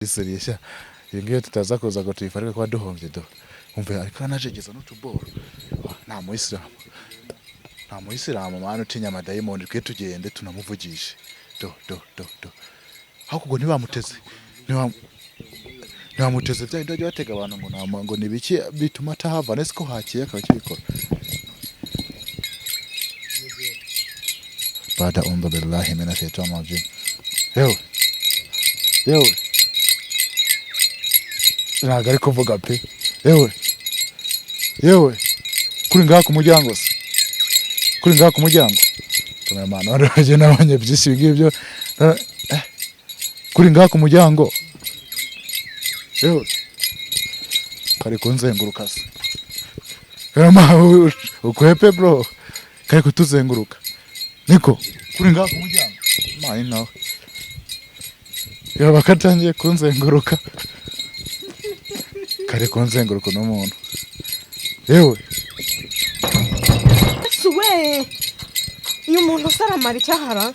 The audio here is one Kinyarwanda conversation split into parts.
Iserisha ibingiyo tutaza kuza ngo tuyifarike kwa duhombye do umve ariko anajegeza n'utuboro nta muyisilamu mwana utinya amadayimoni twe tugende tunamuvugishe do aho kugo ntibamuteze bya ndajye batega abantu ngo nama ngo nibiki bituma tahava nese ko hakiye akabikora bada umba billahi minash shaitanir rajim yewe ntago ari kuvuga pe yewe kuri ngaha ku muryango se tumemana waraje nabanye byinshi bigibyo kuri ngaha ku muryango yewe kari kunzenguruka se ukwepe bro kari kutuzenguruka niko kuri ngaha ku muryango mani nawe yaba katangiye kunzenguruka kare kunzenguruka n'umuntu yewe suwe iyo umuntu usaramara icyahara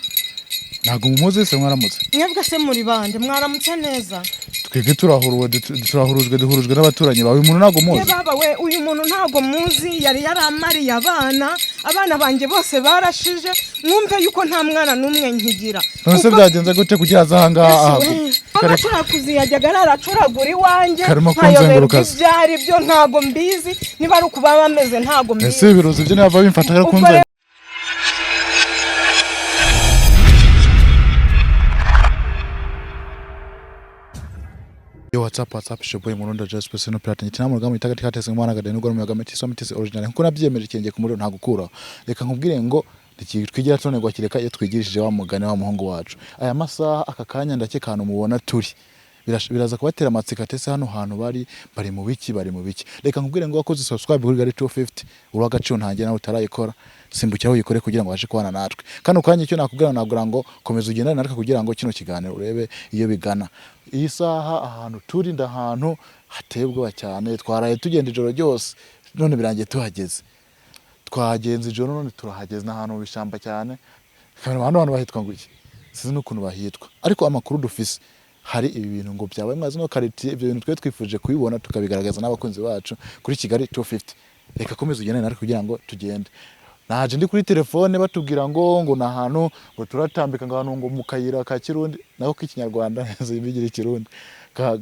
ntago mumuzi se mwaramutse mwebwe se muri bande mwaramutse neza twebwe duhurujwe n'abaturanyi bawe umuntu ntago muzi baba we uyu muntu ntago muzi yari yaramariye abana banjye bose barashije mwumve yuko nta mwana n'umwe nkigira none byagenze gute kugira azahangaha arashaka kuziyajyaga aracuragura iwanjye nkayoberwa ibyari byo ntago mbizi niba ari ukuba bameze ntago mbizi ese ibirozi byo nava bimfata ko kunze WhatsApp shoboye muronda just personal platini tinamwe gamu itagati katese mwana gade n'ugoro muyaga metisi metisi original nkuko nabyemeje kenge ku muriro nta gukura reka nkubwire ngo twigira tone ngo kireka iyo twigirishije wa mugane wa muhungu wacu aya masaha aka kanya ndake kantu mubona turi biraza kubatera amatsika tese hano hantu bari mu biki reka nkubwire ngo wakoze subscribe kuri gari 250 uragaciyo ntangiye nawe utarayikora simbukira uyikore kugira ngo waje kubana natwe kano kanya icyo nakubwira nagura ngo komeza ugendane natwe kugira ngo kino kiganiro urebe iyo bigana iyi saha ahantu turi ndahantu hatebwa cyane twaraye tugenda ijoro ryose none birangiye tuhageze twagenze ijoro none turahageze n'ahantu bishamba cyane kandi abantu bahitwa ngo iki sizi n'ukuntu bahitwa ariko amakuru dufise hari ibi bintu ngo byabaye mwazi no kariti ibyo bintu twe twifuje kubibona tukabigaragaza n'abakunzi bacu kuri Kigali 250 reka komeza ugendane natwe kugira ngo tugende naje ndi kuri telefone batubwira ngo nahantu ngo turatambika ngo ahantu ngo mu kayira ka Kirundi naho k'ikinyarwanda zibigira Kirundi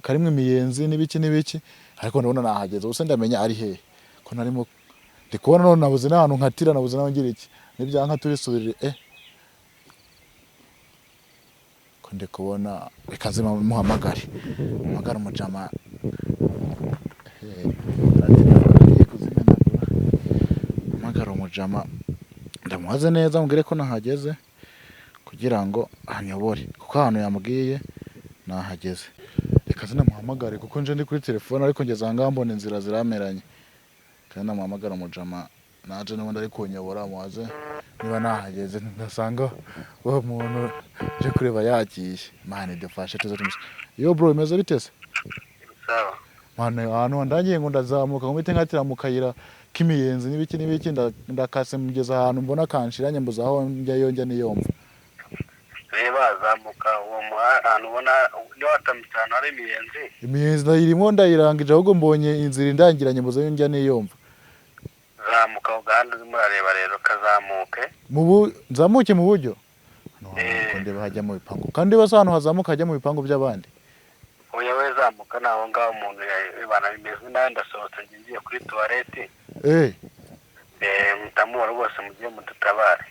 karimwe imiyenzi n'ibiki ariko ndabona nahageze ubuse ndamenya ari he ko narimo ndikubona none nabuze n'ahantu nkatira nabuze naho ngira iki nibyanka turisubirire ko ndikubona reka muhamagara umujama umujama ndamuhaze neza mubwire ko nahageze kugira ngo anyobore kuko ahantu yambwiye nahageze reka muhamagare kuko nje ndi kuri telefone ariko ngeze aha mbona inzira zirameranye kandi namuhamagara umujama naje n'ubundi ari kunyobora muhaze niba nahageze ndasanga wa muntu je kureba yagiye mane dufashe tuze yo bro imeze bitese sawa mane ahantu ndangiye ngo ndazamuka ngo mite nkatira mu kayira kimiyenzi n'ibiki ndakase mugeza ahantu mbona kanshiranye mbuza aho njya niyomva reba zamuka uwo ahantu ubona ni watamitsana ari imiyenzi ndayirimo ndayirangije ahubwo mbonye inzira indangiranye mbuza njya niyomva zamuka uganda murareba rero kazamuke nzamuke mu buryo ndeba hajya mu bipangu kandi basa hano hazamuka hajya mu bipangu by'abandi oya we zamuka naho ngaho umuntu yibana bimeze nayo ndasohotse ngiye kuri toilette mutamura rwose mugiye mudutabare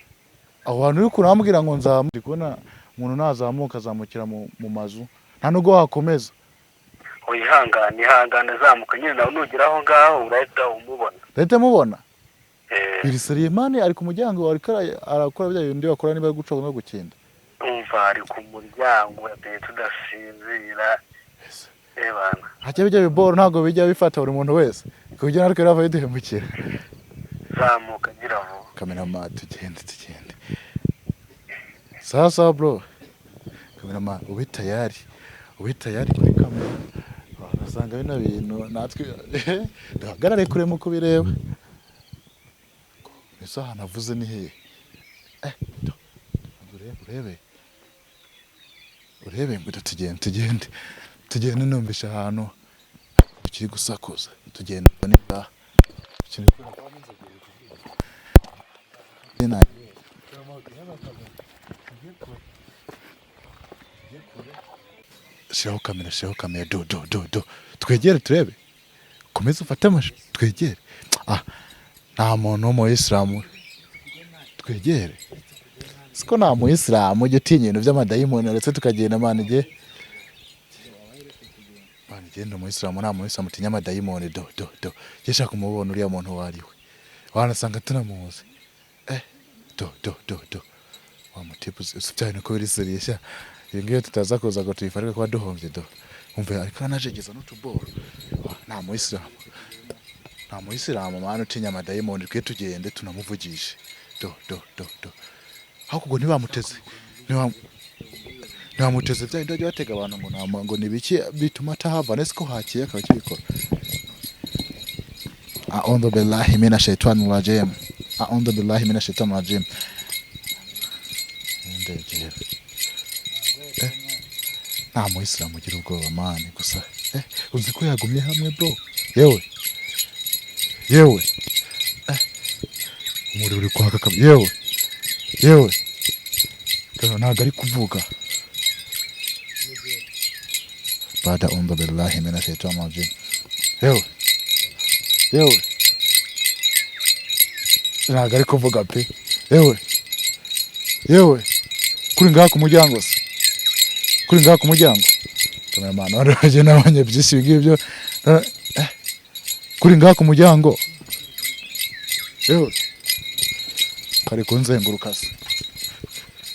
aho hantu uri kurambwira ngo nzamuke kubona umuntu nazamuka azamukira mu mazu nta nubwo wakomeza ihangane zamuka nyine nawe nugira aho ngaho urahita umubona biriseriye mane ari ku muryango arakora bya bintu bakora niba guca no gukenda umva ari ku muryango yateye tudasinzira ebana hacye bijya biboro ntago bijya bifata buri muntu wese kugira ariko rava yiduhemukira zamuka gira vuba kamera tugende sasa bro kamera ubi tayari kuri kamera nasanga bino bintu natwe ndahagarare kure mu kubireba isaha navuze ni he urebe ngo tugende tugenda numvisha ahantu kiri gusakuza tugenda neza shiraho kamera do twegere turebe komeza ufate amashusho twegere nta muntu w'umuyisilamu twegere siko nta muyisilamu ujya utinya ibintu by'amadayimoni ndetse tukagenda manige genda umuyisilamu nta muyisilamu utinya amadayimoni do yashaka kumubona uriya muntu wariwe wanasanga tunamuzi do wa mutipu usibyaye nuko biri seriye iyo ngiyo tutaza kuza ngo tuyifarike kuba duhombye do umve ariko anajegeza n'utuboro nta muyisilamu mwana utinya amadayimoni twe tugende tunamuvugishe do aho kugo ntibamuteze ntiwamuteze bya ndajya batega abantu ngo nibiki bituma atahava nese ko hakiye akaba kibikora a'udhu billahi minash shaitani rajim ndegera nta muyisilamu ugira ubwoba mani gusa uzi ko yagumye hamwe bro yewe umuriro uri kwaka yewe ntabwo ari kuvuga baada a'udhu billahi minash shaitani rajim yewe ntabwo ari kuvuga pe yewe kuri ngaha ku muryango se kameramani waraje nabonye byinshi bigibyo kuri ngaha ku muryango yewe kari kunzenguruka se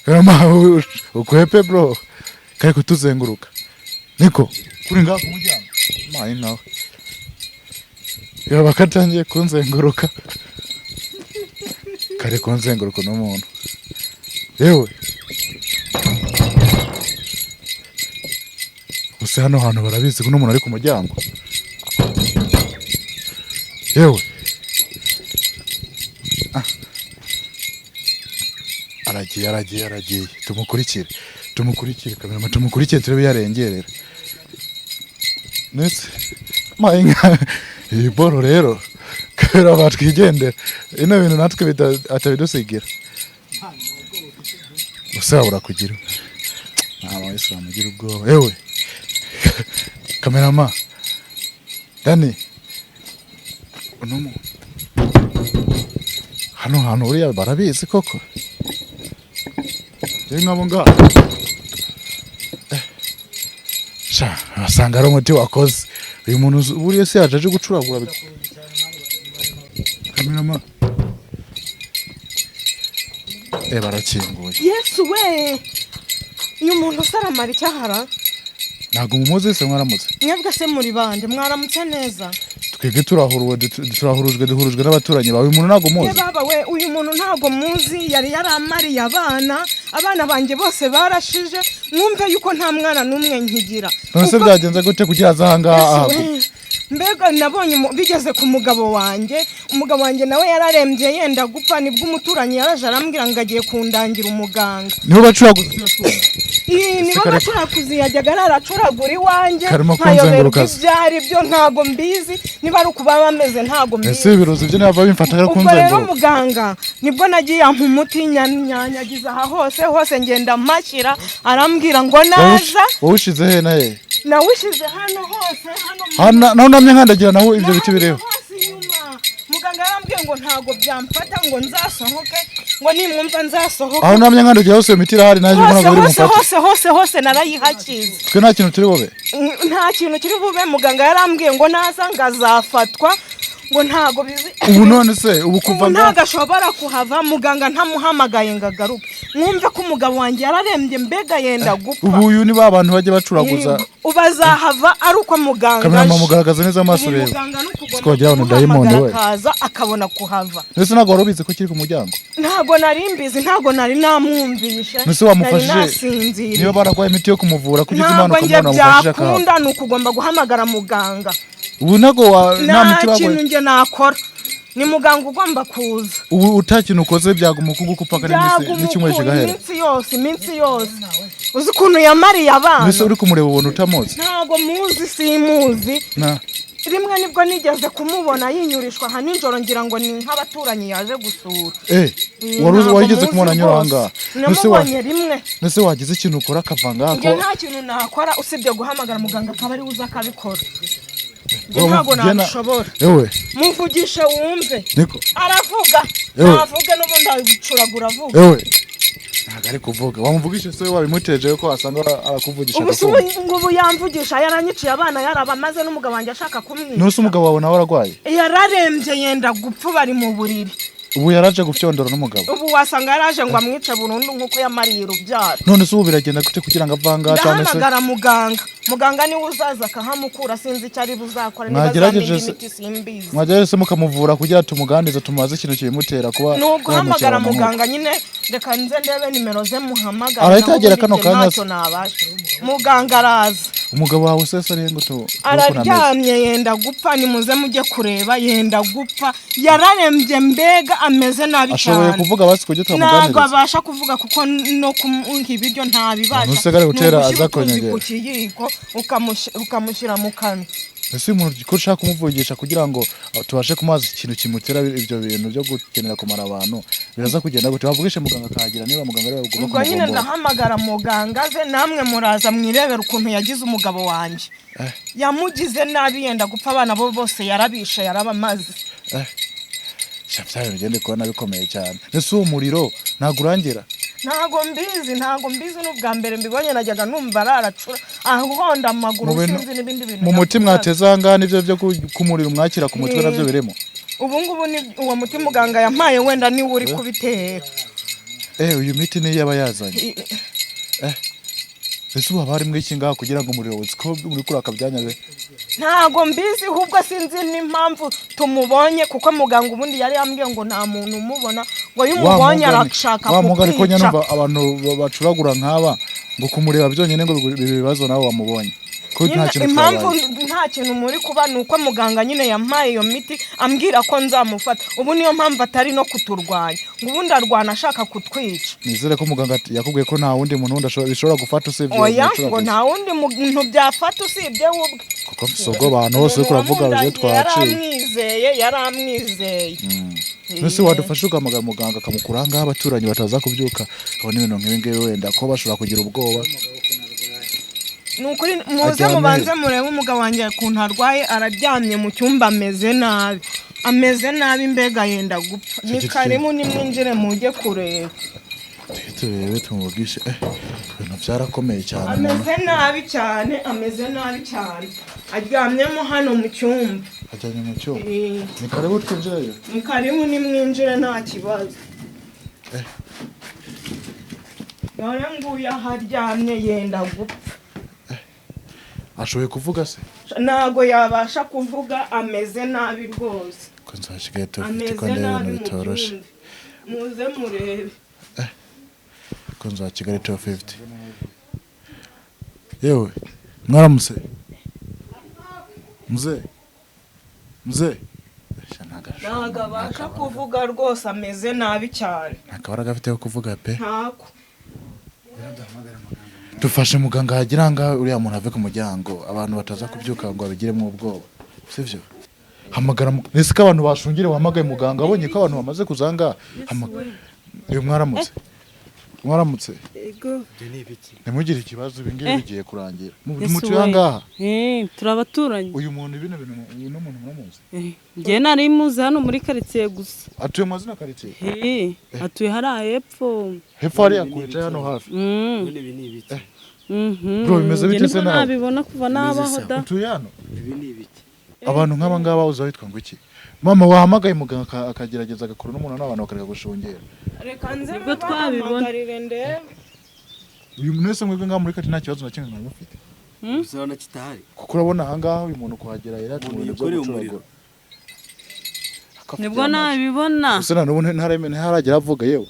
kameramani ukwepe bro kari kutuzenguruka niko kuri ngaha ku muryango mani nawe yaba katangiye kunzenguruka kari kunzenguruka n'umuntu yewe gusa hano hantu barabizi ko n'umuntu ari ku muryango yewe aragiye tumukurikire kamera tumukurikire turebe yarengerera nese mayinga iyi boro rero kabera batwigendera ino bintu natwe atabidusigira usabura kugira nta muyisilamu ugira ubwoba yewe kamerama Dani hano hantu uriya barabizi koko nkabo ngaho asanga ari umuti wakoze uyu muntu buriya se yaje aje gucuragura kamerama barakinguye Yesu we uyu muntu usaramara icyahara ntago mumuzi se mwaramutse mwebwe se muri bande mwaramutse neza twebwe turahurujwe n'abaturanyi bawe uyu muntu ntago muzi baba we uyu muntu ntago muzi yari yaramariye abana banjye bose barashije mwumve yuko nta mwana n'umwe nkigira none se byagenze gute kugira ahangaha mbega nabonye bigeze ku umugabo wanjye nawe yararembye yenda gupfa nibwo umuturanyi yaraje arambwira ngo agiye kundangira umuganga niho bacuraguza nibo bacuraguza yajyaga aracuragura iwanjye nkayoberwa ibyari byo ntago mbizi niba ari ukuba bameze ntago mbizi ese ibirozi byo naba bimfata ko ubwo rero muganga nibwo nagiye ampa umuti nyanyagiza hose ngenda mashyira arambwira ngo naza wawushize he naye nawushize hano hose naho namye nkandagira naho ibyo biti bireba muganga yarambwiye ngo ntago byamfata ngo nzasohoke ngo nimwumva nzasohoke aho namye nkandagira hose iyo miti irahari naje ntabwo biri mufata hose narayihakiza twe nta kintu turi bube nta kintu kiri bube muganga yarambwiye ngo naza ngazafatwa ngo ntago bizi ubu none se ubu kuva ntago ashobora kuhava muganga ntamuhamagaye ngo agaruke mwumve ko umugabo wanjye yararembye mbega yenda gupfa ubu uyu ni ba bantu bajya bacuraguza ubazahava ari uko muganga kamera mugaragaza neza amaso rero siko wagira ngo dayimoni we akaza akabona kuhava nese ntago warubize ko kiri ku muryango ntago nari mbizi ntago nari namwumvishe nese wamufashije niba baragwaye imiti yo kumuvura kugira imana ukamubona umufashije akunda nuko ugomba guhamagara muganga ubu ntago nta miti bagwaye nta kintu nakora ni muganga ugomba kuza ubu utakintu ukoze byaguma ukuguka upaka n'icyumweru kigahera iminsi yose uzi ukuntu yamariye abana mbese uri kumureba ubona utamuzi ntago muzi simuzi na rimwe nibwo nigeze kumubona yinyurishwa aha nijoro ngira ngo ni nk'abaturanyi yaje gusura wigeze kumubona anyura ahangaha namubonye rimwe mbese wagize ikintu ukora akavanga njye nta kintu nakora usibye guhamagara muganga akaba ari uza akabikora ntabwo nabishobora muvugishe wumve aravuga navuge n'ubundi abicuragura avuga ntabwo ari kuvuga wamuvugisha se wabimuteje ko wasanga arakuvugisha ubu yamvugisha yaranyiciye abana yarabamaze n'umugabo wanjye ashaka kumwica nose umugabo wawe nawe ararwaye yararembye yenda gupfa bari mu buriri ubu yaraje gufyondora n'umugabo ubu wasanga yaraje ngo amwice burundu nk'uko yamariye urubyaro none se ubu biragenda gute kugira ngo avanga cyane se ndahamagara muganga niwe uzaza akahamukura sinzi icyo ari buzakora mwagerageje se mukamuvura kugira tumuganirize tumubaze ikintu kibimutera kuba ni uguhamagara muganga nyine reka nze ndebe nimero ze muhamagara arahita yagera kano kanya muganga araza umugabo wawe usese ari ngo araryamye yenda gupfa nimuze mujye kureba yenda gupfa yararembye mbega ameze nabi cyane ashoboye kuvuga basi kujya tumuganiriza ntabwo abasha kuvuga kuko no kumuha ibiryo ntabibasha nusegare gutera azakonyegera ku kiyiko ukamushyira mu kanwa ese umuntu ko ushaka kumuvugisha kugira ngo tubashe kumaza ikintu kimutera ibyo bintu byo gukenera kumara abantu biraza kugenda gute wavugishe muganga akagira niba muganga rero ugomba ubwo nyine ndahamagara muganga ze namwe muraza mwirebera ukuntu yagize umugabo wanjye yamugize nabi yenda gupfa abana bo bose yarabisha yarabamaze cyane bigende kubona bikomeye cyane ese uwo muriro ntago urangira ntago mbizi n'ubwa mbere mbibonye najyaga numva araracura ahonda amaguru sinzi n'ibindi bintu mu muti mwateza ahangaha nibyo byo kumurira umwakira ku mutwe nabyo birimo ubu ngubu ni uwo muti muganga yampaye wenda niwe uri kubitera uyu miti niyo yaba yazanye ese ubu haba harimo iki ngaha kugira ngo umuriro uziko uri kuraka byanyabe ntago mbizi ahubwo sinzi n'impamvu tumubonye kuko muganga ubundi yari yambwiye ngo nta muntu umubona ngo iyo umubonye arashaka kukwica ariko nyumva abantu bacuragura nk'aba ngo kumureba byonyine ngo bibazo nawe wamubonye impamvu nta kintu muri kuba ni uko muganga nyine yampaye iyo miti ambwira ko nzamufata ubu niyo mpamvu atari no kuturwanya ngo ubundi arwana ashaka kutwica nizere ko muganga yakubwiye ko nta wundi muntu bishobora gufata usibye oya ngo nta wundi muntu byafata usibye we ubwe kuko mfise ubwo abantu bose uriko uravuga bije twaciye yaramwizeye Nese wadufasha ukamagara muganga akamukura ngaha abaturanyi bataza kubyuka abone ibintu nk'ibi ngibi wenda ko bashobora kugira ubwoba nukuri muze mubanze murebe umugabo wanjye ukuntu arwaye araryamye mu cyumba ameze nabi mbega yenda gupfa ni karimu nimwinjire mujye kureba turebe tumuvugishe ibintu byarakomeye cyane ameze nabi cyane aryamyemo hano mu cyumba ajyanye mu cyumba ni karibu twinjireyo ni karibu nimwinjire nta kibazo none nguyu aharyamye yenda gupfa ashoboye kuvuga se ntago yabasha kuvuga ameze nabi rwose ko nzashigaye tufite ko ndebe bitoroshe muze murebe ko nza Kigali 250 yewe mwaramuse muze ntago abasha kuvuga rwose ameze nabi cyane ntakabara gafite ko kuvuga pe ntako dufashe muganga hagira nga uriya muntu ave ku muryango abantu bataza kubyuka ngo abigiremo ubwoba sivyo hamagara nese ko abantu bashungire wahamagaye muganga abonye ko abantu bamaze kuzanga uyu mwaramutse ego nemugire ikibazo bingiye bigiye kurangira mutu yangaha turabaturanye uyu muntu ibintu no muntu muramuzi ngiye nari muzi hano muri quartier gusa atuye mazina quartier atuye hari hepfo hari akuye hano hafi none ibi ni ibiti bro bimeze bite se nawe nabibona kuva nabaho da atuye hano ibi ni ibiti abantu nk'aba ngaba uzahitwa ngo iki mama wahamagaye muganga akagerageza agakora n'umuntu n'abantu bakareka gushungera reka nze babahagarire ndebe uyu muntu wese mwebwe ngaha muri kati nta kibazo na kimwe mwari mufite uzabona kitahari kuko urabona aha ngaha uyu muntu kuhagera yaratumye umuriro nibwo nabibona gusa n'ubu ntaragera avuga yewe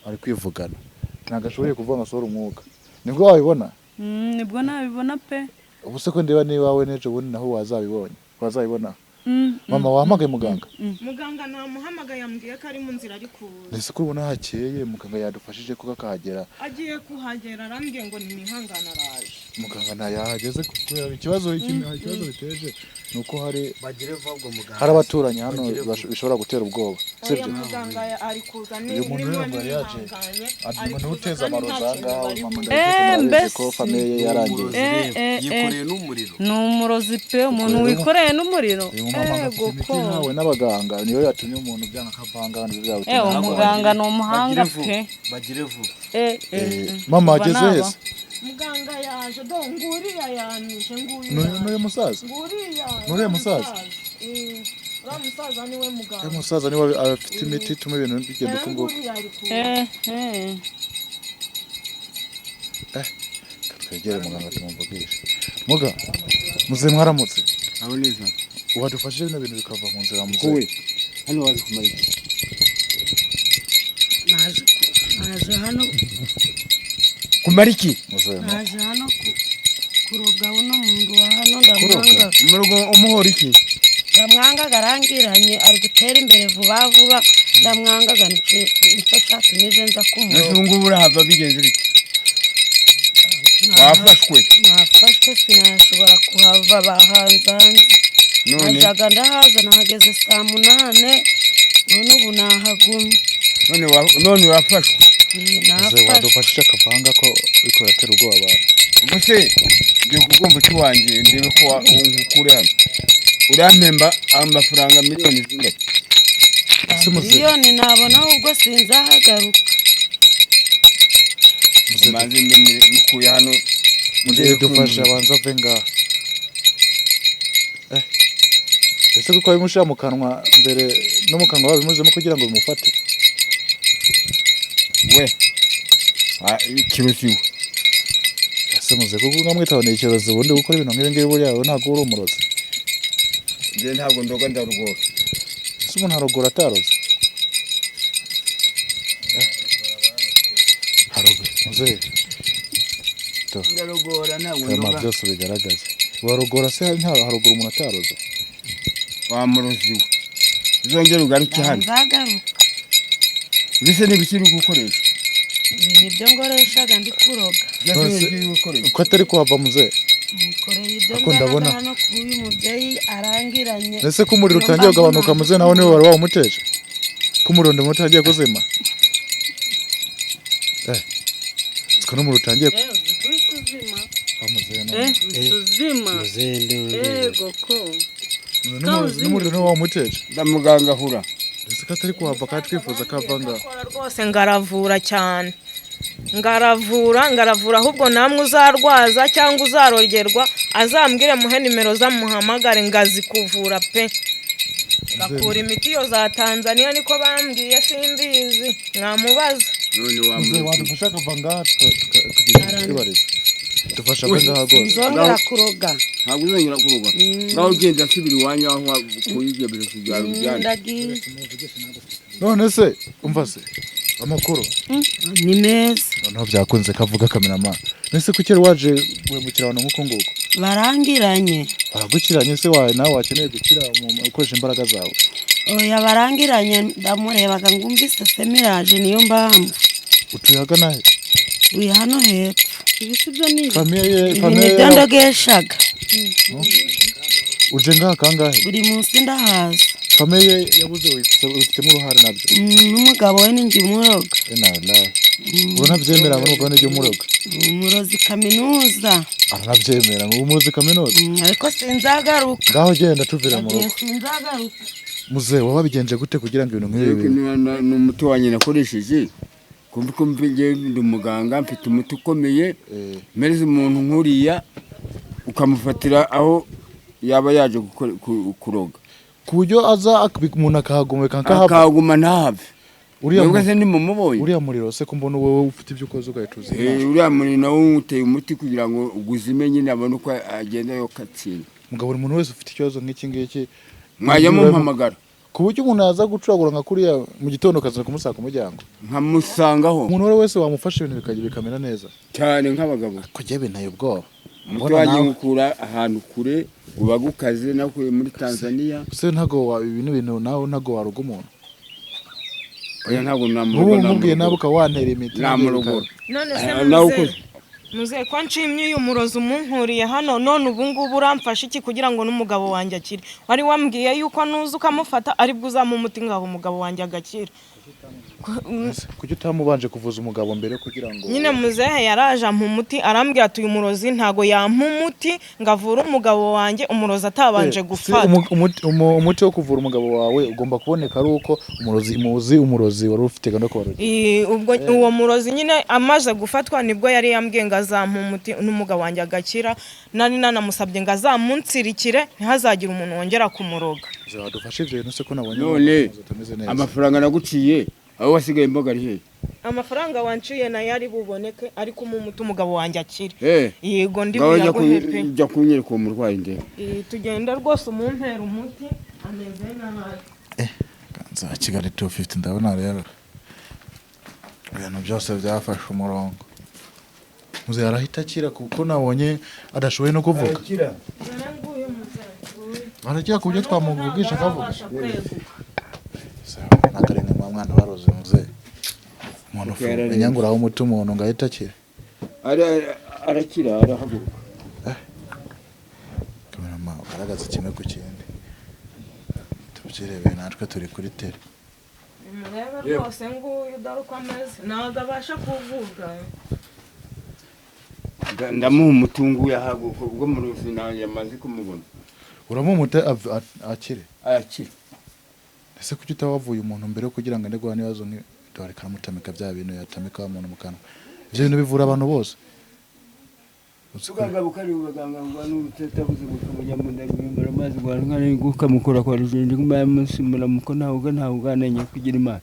ari kwivugana ntabwo ashoboye kuvuga ngo asohora umwuka nibwo wabibona nibwo nabibona pe ubu se ko ndeba niba wawe n'ejo bundi naho wazabibona mama wahamagaye muganga muganga namuhamagaye yambwiye ko ari mu nzira ari kuza ese ko ubona hakeye muganga yadufashije kuko akahagera agiye kuhagera arambwiye ngo nimihangana araje muganga ntayahageze kubera ikibazo biteje nuko hari abaturanyi hano bishobora gutera ubwoba sibyo muganga ari kuza uyu muntu rero ngo yaje umuntu uteza amarozanga mbese ko famille ye yarangiye yikoreye n'umuriro ni umurozi pe umuntu wikoreye n'umuriro goko nawe n'abaganga niyo yatumye umuntu byanga kavanga n'ibyo umuganga ni umuhanga pe bagire vuba mama ageze hese muganga yaje do nguriya yanije n'uyu musaza n'uriya musaza uriya musaza niwe muganga musaza niwe afite imiti ituma ibintu bigenda uko nguko twegere muganga tumumvugishe muze mwaramutse aho neza wadufashije bino bintu bikava mu nzira muze hano waje kumara iki naje hano kumara iki naje hano kuroga uno muntu wa hano ndamwanga umurugo umuhora iki ndamwanga garangiranye ari gutera imbere vuba ndamwanga nicyo cyatumije nza kumuro nubwo burahava bigenze bite wafashwe sinashobora kuhava bahanze najaga ndahaza nahageze 8:00 none ubu nahagumye none wafashwe wadufashije akavanga ko uriko uratera ubwoba abantu ubwo se ngiye kugomba kiwanjye ndebe ko unkukure hano urampemba amafaranga miliyoni zingana miliyoni nabona ubwo sinzahagaruka maze mukuye hano mugiye dufasha abanza ave ngaha ese kuko bimushira mu kanwa mbere no mu kanwa babimuzemo kugira ngo bimufate we ikirusiwe ese muze kuko ngamwitaho ni ikibazo ubundi gukora ibintu nk'ibi ngibi buriya ntabwo uri umurozi nje ntabwo ndoga ndarugora ese umuntu arugora ataroze haroge muze ndarugora ntabwo ndoga byose bigaragaza warugora se nta harugura umuntu ataroze wamuroziwe uzongera ugaruke hano nzagaruka bise n'ibikiri gukoresha ibyo ngoreshaga ndi kuroga uko atari kuhava muze mukoreye ibyo ndabona hano kuri mubyeyi arangiranye ese ko umuriro utangiye kugabanuka muze nawe niwe wari wawumuteje ko umuriro ndumutangiye kuzima siko n'umuriro utangiye kuzima goko n'umuriro niwe wawumuteje ndamuganga hura ese ko atari kuhava kandi twifuza ko avanga rwose ngaravura cyane ngaravura ahubwo namwe uzarwaza cyangwa uzarogerwa azambwire muhe nimero zamuhamagare ngazikuvura pe bakura imiti yo za Tanzania niko bambwiye simbizi mwamubaza none wadufasha akavanga tukagira kwibariza dufasha benga rwose nzongera kuroga ntabwo uzongera kuroga ngaho ugenda asubira iwanyu aho kuyigebera kujyana bijyana none se umva se amakuru ni meza noneho byakunze kavuga kamerama nese kukera waje guhemukira abantu nk'uko nguko barangiranye baragukiranye se wawe nawe wakeneye gukira ukoresha imbaraga zawe oya barangiranye ndamurebaga ngumvise semiraje niyo mpamvu utuye hagana he uyu hano hepfo ibisi byo ni famille ndogeshaga uje ngaha kangahe buri munsi ndahaza famille yabuze wifitemo uruhare nabyo n'umugabo we ninjye umuroga ubona byemera ngo n'umugabo ninjye umuroga umurozi kaminuza aranabyemera ngo umurozi kaminuza ariko sinzagaruka ngaho genda tuvira mu rugo sinzagaruka muze wababigenje gute kugira ngo ibintu nk'ibi ni umuti wanjye nakoresheje kumva ndi umuganga mfite umuti ukomeye mpereza umuntu nkuriya ukamufatira aho yaba yaje kuroga ku buryo aza umuntu akahagumeka akahaguma ntahave uriya se nimumubonye uriya muriro se ko mbona wowe ufite ibyo ukoze ugahita uzima uriya muriro nawe uteye umuti kugira ngo uguzime nyine abone uko agenda yokatsinda mugabo buri muntu wese ufite ikibazo nk'iki ngiki mwajya mumpamagara ku buryo umuntu yaza gucuragura nka kuriya mu gitondo akaza kumusaka ku muryango nkamusangaho umuntu wese wamufasha ibintu bikamera neza cyane nk'abagabo kujya binteye ubwoba umuti wanjye ngukura ahantu kure uba gukaze nakuye muri Tanzania se ntago ibintu nawe ntago waruga umuntu oya ntago namurugo namubwiye nabo ukawantera imiti namurugo none se muze ko nshimye uyu murozi umunkuriye hano none ubu ngubu uramfasha iki kugira ngo n'umugabo wanjye akire wari wambwiye yuko nuza ukamufata aribwo uzamumuti ngaho umugabo wanjye agakira kuki utamubanje kuvuza umugabo mbere kugira ngo nyine muzehe yaraje ampa umuti arambwira ati uyu murozi ntago yampa umuti ngavura umugabo wanjye umurozi atabanje gufata umuti wo kuvura umugabo wawe ugomba kuboneka ari uko umurozi wari ufite gano kubarugira ubwo uwo murozi nyine amaze gufatwa nibwo yari yambwiye ngo azampa umuti n'umugabo wanjye agakira nari nanamusabye ngo azamunsirikire ntihazagire umuntu wongera kumuroga zadufashe ivyo bintu se ko nabonye none amafaranga naguciye aho wasigaye imboga ari he amafaranga wanciye nayo ari buboneke ariko umuti umugabo wanjye akire yego ndi buyaguhe pe jya kunyereka uwo murwayi nde tugenda rwose umumpera umuti ameze nabi kanza Kigali 250 ndabona rero ibintu byose byafashe umurongo muze arahita akira kuko nabonye adashoboye no kuvuga arakira ku byo twamuvugisha akavuga nakarenge mwana baroze muze umuntu enyanguraho umuti umuntu ngahita akira arakira arahaguruka kamera garagaza kimwe ku kindi tubyirebe natwe turi kuri tele murebe rwose nguyu daruko ameze ntabwo abasha kuvuga ndamuha umutungu yahaguruka ubwo mu ruzina yamaze kumubona uramumuta akire akire ese kuki utawavuye umuntu mbere kugira ngo ndegwa nibazo ni dore karamutamika bya bintu yatamika umuntu mukana ivyo bintu bivura abantu bose ukanga bukari ubaganga ngo n'utetabuze gukumenya mu ndabimbara amazi gwaranga ni gukamukora kwa rujindi kumaya musimura muko ntawe ugananya kugira imana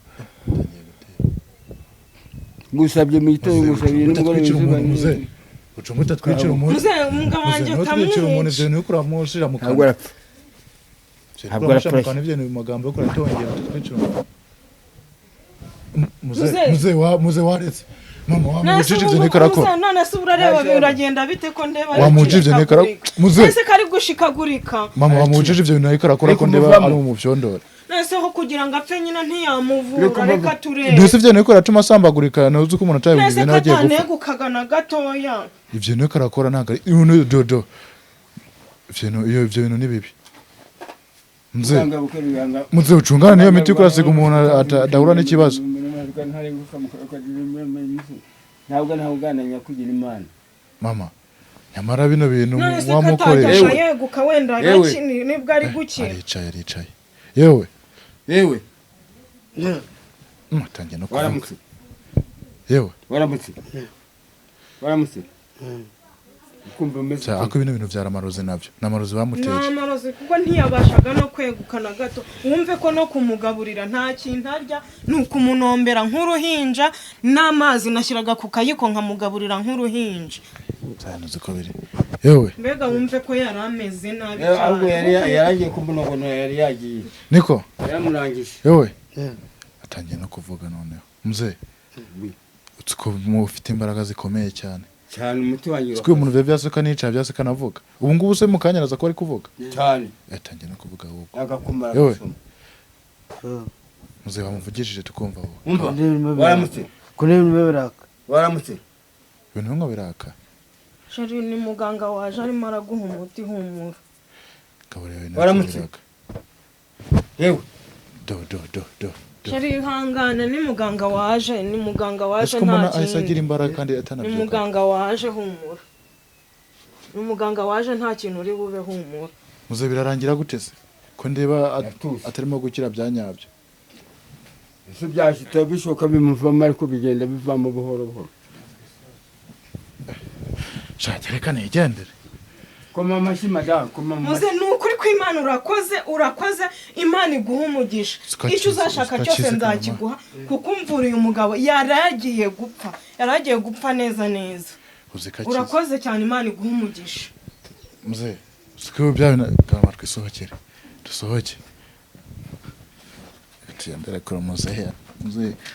gusabye mu gitondo gusabye n'umugore w'izibanye ucumuta twicira umuntu muze umugabo wanjye twicira umuntu ivyo ni ukura mushira mu kanwa ntabwo arapfa kandi ibyo ni magambo yo kuratongera twicira muze waretse mama wamujije ivyo nikarakora none se urareba biragenda bite ko ndeba wamujije nikarakora muze ese kari gushikagurika mama wamujije ivyo nikarakora ko ndeba ari mu vyondora nese ho kugira ngo apfe nyina ntiyamuvura reka turebe ndetse ivyo nikora tuma sambagurika nazo ko umuntu ataye ibintu nagiye gupfa nese kagana gatoya ivyo nikarakora ntago ari dodo ivyo bintu ni bibi muze ucungana niyo miti kurasiga umuntu adahura n'ikibazo ntabwo ugananya kugira imana mama nyamara bino bintu wamukoresha yeguka wenda nibwo ari gukira aricaye yewe mutangiye no kuvuga yewe waramutse kumva meze ako ibintu byaramaroze navyo namaroze bamuteje namaroze kuko ntiyabashaga no kwegukana gato wumve ko no kumugaburira nta kintu arya nuko umunombera nk'uruhinja n'amazi nashyiraga ku kayiko nkamugaburira nk'uruhinja cyane ziko biri yewe mbega wumve ko yarameze nabi cyane ahubwo yaragiye kumunogono yari yagiye niko yaramurangije yewe atangiye no kuvuga noneho muze utsko mufite imbaraga zikomeye cyane umuti wanyu twe umuntu bya byasuka nica byasuka navuga ubu ngubu se mukanyaraza ko ari kuvuga cyane yatangiye no kuvuga ahubwo agakumara yewe muze bamuvugishije tukumva wowe waramutse waramutse ibintu ngo biraka shari ni muganga waje arimo araguha umuti humura waramutse yewe do shari ihangane ni muganga waje nta kintu agira imbaraga kandi atanabyuka ni muganga waje humura ni muganga waje nta kintu uri bube humura muze birarangira gute se ko ndeba atarimo gukira byanyabyo ese byashita bishoka bimuvamo ariko bigenda bivamo buhoro buhoro shaka reka nigendere koma amashi madam koma muze nukuri ko Imana urakoze Imana iguha umugisha icyo uzashaka cyose nzakiguha kuko umvura uyu mugabo yaragiye gupfa neza urakoze cyane Imana iguha umugisha muze sikwe byabina kama twisohokere dusohoke tiyambere kora muze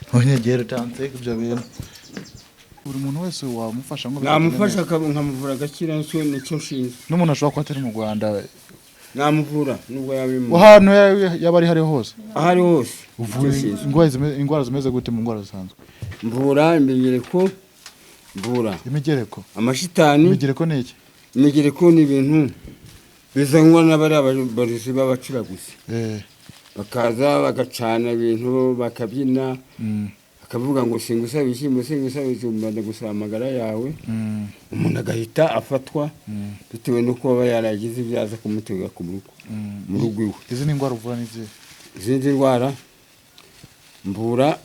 ntonyegere tanze ibyo bintu buri muntu wese wamufasha ngo namufasha nkamuvura agakira nicyo nshinzwe n'umuntu ashobora kuba atari mu Rwanda namuvura nubwo yabimo ahantu yaba ari hose ahari hose indwara zimeze gute mu ndwara zisanzwe mvura imigereko mvura imigereko amashitani imigereko ni iki imigereko ni ibintu bizanwa n'abari abarozi b'abacuraguzi bakaza bagacana ibintu bakabyina akavuga ngo singusaba ibishyimbo singusaba ibijumba ndagusaba amagara yawe umuntu agahita afatwa bitewe n'uko aba yaragize ibyaza kumutega mu rugo iwe. Izi ni indwara uvura n'izihe? Izindi ndwara mvura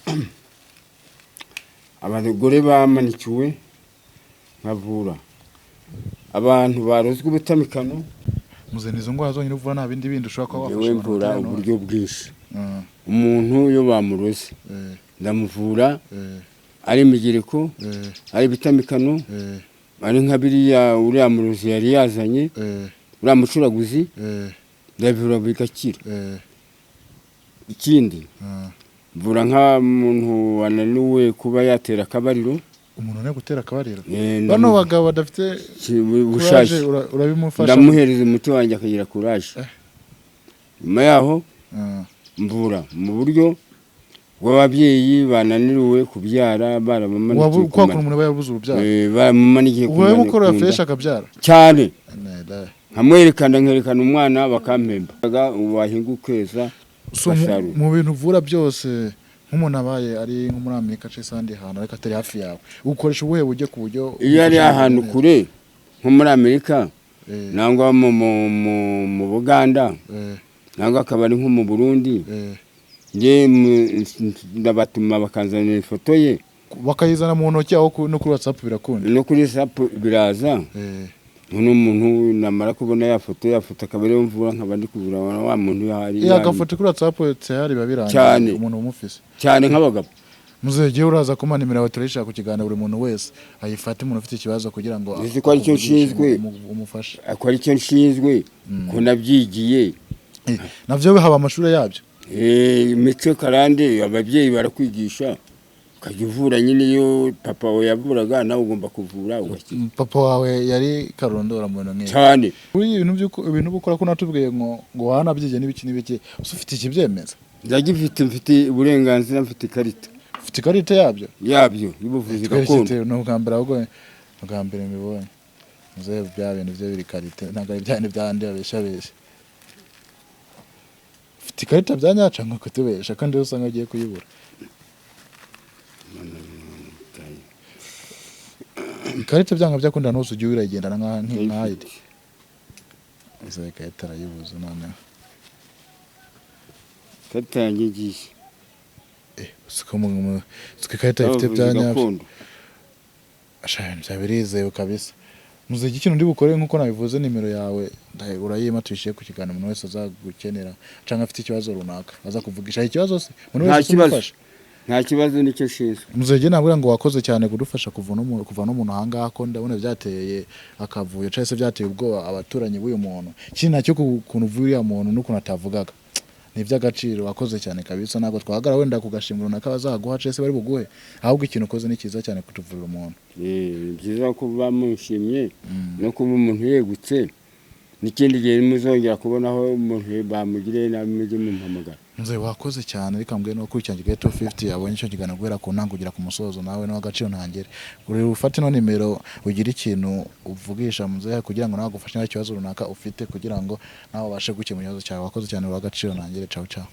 abagore bamanikiwe nkavura abantu barozwe ubutamikano. Muze nizo ndwara zonyine uvura nta bindi ushobora kuba wafasha. Yewe mvura uburyo bwinshi. Umuntu yo bamuroze ndamuvura ari imigereko ari bitamikano ari nka biriya uriya murozi yari yazanye uriya mucuraguzi ndabivura bigakira. Ikindi mvura nka muntu wananiwe kuba yatera akabariro. Umuntu ne gutera akabariro bano bagabo badafite ubushaje urabimufasha ndamuhereza umuti wanjye akagira courage. Nyuma yaho mvura mu buryo w'ababyeyi bananiriwe kubyara baramamanikiye kwa umuntu bayabuze urubyaro baramamanikiye kumenya uwo mukoro yafesha akabyara cyane nkamwerekana umwana bakampemba wahinga ukweza. Mu bintu uvura byose nk'umuntu abaye ari nko muri Amerika cyangwa ahandi hantu ariko atari hafi yawe ukoresha ubuhe buryo ku buryo iyo ari ahantu kure nko muri Amerika nangwa mu Buganda nangwa akaba ari nko mu Burundi ndabatuma bakanzanira ifoto ye bakayizana mu ntoki aho no kuri WhatsApp birakunda no kuri WhatsApp biraza n'umuntu namara kubona ya foto akaba ariyo mvura nkaba ndi kuvura wa muntu yari agafoto kuri WhatsApp cyari babirangiye umuntu umufise cyane nk'abagabo. Muzege uraza kuma nimero yawe turayishaka ku kiganiro buri muntu wese ayifate umuntu ufite ikibazo kugira ngo ko ari cyo nshinzwe umufasha akora icyo nshinzwe ko nabyigiye navyo haba amashuri yabyo imico karande ababyeyi barakwigisha ukajya uvura nyine iyo papa wawe yavuraga nawe ugomba kuvura ugakira. Papa wawe yari karondora mu bintu nk'ibi cyane ibintu bukora ko natubwiye ngo wanabyigiye n'ibiki ufite ikibyemeza mfite uburenganzira mfite ikarita. Ufite ikarita yabyo y'ubuvuzi gakondo no bwambere ahubwo bwambere mbibonye muze bya bintu byo biri karita ntabwo ari byane byandi abeshabesha. Ufite ikarita byanyaca ngo kutubesha kandi usanga agiye kuyibura. Ikarita byanga byakunda no usugiye uragendana nk'ahide izo ikarita arayibuze none ikarita yangiye ikarita ifite byanyabyo ashaka byabirizewe kabisa. Muziki ikintu ndi bukore nkuko nabivuze nimero yawe urayima tuyishiye ku kiganiro umuntu wese azagukenera cyangwa afite ikibazo runaka aza kuvugisha ikibazo se umuntu wese umufasha nta kibazo nicyo shinzwe. Muzege nabwo ngo wakoze cyane kudufasha kuva no muntu hanga ko ndabona byateye akavuyo cyase byateye ubwoba abaturanyi b'uyu muntu kindi nacyo kuntu uvuye muntu n'ukuntu atavugaga ni iby'agaciro wakoze cyane kabisa ntabwo twahagara wenda kugashimira runaka bazaguha cyase bari buguhe ahubwo ikintu ukoze ni cyiza cyane kutuvurira umuntu. Byiza ko bamushimye no kuba umuntu yegutse n'ikindi gihe muzongera kubonaho umuntu bamugire namije mu mpamagara. Nze wakoze cyane reka mbwe no kurikirana Geto 50 abonye cyo kigana guhera ku ntangugira ku musozo nawe no agaciro ntangere uri ufate no nimero ugira ikintu uvugisha muze kugira ngo nawe gufashe n'ikibazo runaka ufite kugira ngo nawe ubashe gukemura ikibazo cyawe. Wakoze cyane uri agaciro ntangere. Ciao ciao.